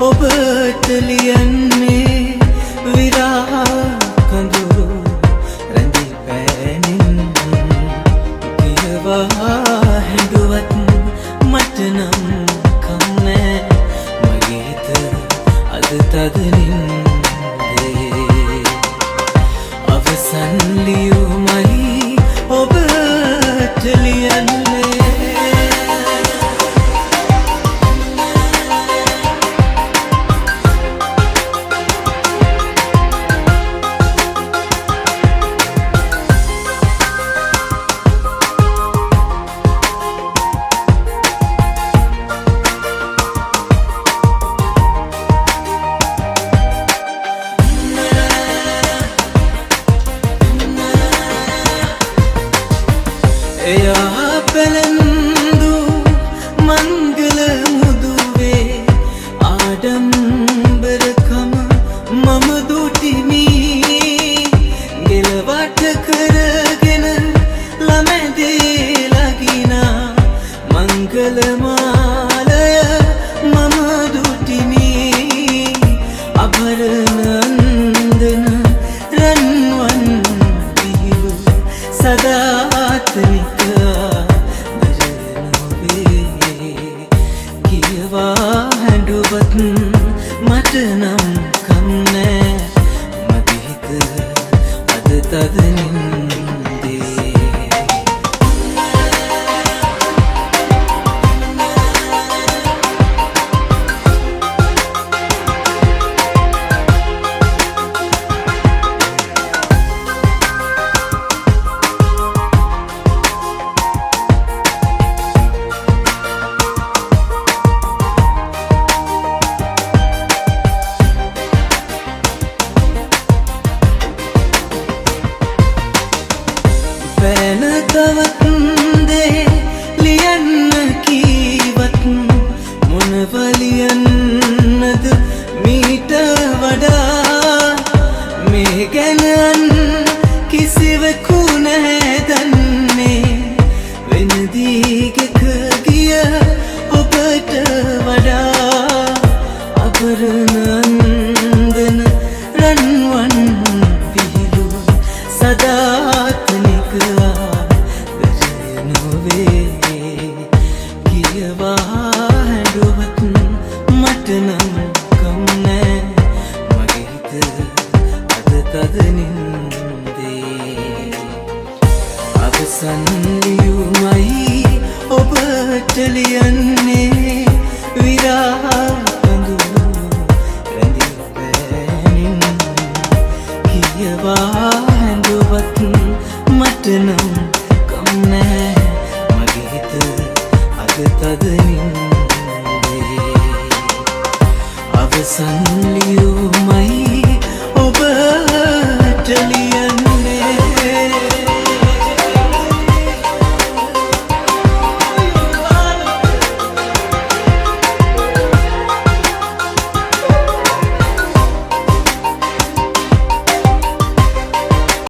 ඔබට ලියන්නේ විරහ කඳුළු රැඳි පෑනින් කියවා හැඬුවත් මට නම් කම් නෑ මගේ හිත අද තදනින්දේ අවසන් ලියුමයි ඔබට ලියන්නේ එයා පැළඳු මංගල මුදුවේ ආඩම්බරකම මම දුටිමි ගෙලවට කරගෙන ළමැදේ ලගිනා මංගල මාලය මම දුටිමි අභරණන්දන රන්වන් විහිළු සදාතනික හැඬුවත් මට නම් කම් නෑ මගේ හිත අද තදනින්දේ පැන තවත් දේ ලියන්න කීවත් මොනව ලියන්නද මීට වඩා මේ ගැන කිසිවෙකු නැහැ දන්නේ වෙන දිගක ගිය ඔබට වඩා අභරණන්දන රන්වන් විහිළු සදාතනික හැඬුවත් මට නම් කම් නෑ මගේ හිත අද තදනින්දේ අවසන් ලියුමයි ඔබට ලියන්නේ විරහ කඳුළු රැඳි පෑනින් කියවා හැඬුවත් මට නම් කම් නෑ මගේ හිත අද තදනින්දේ අවසන් ලියුමයි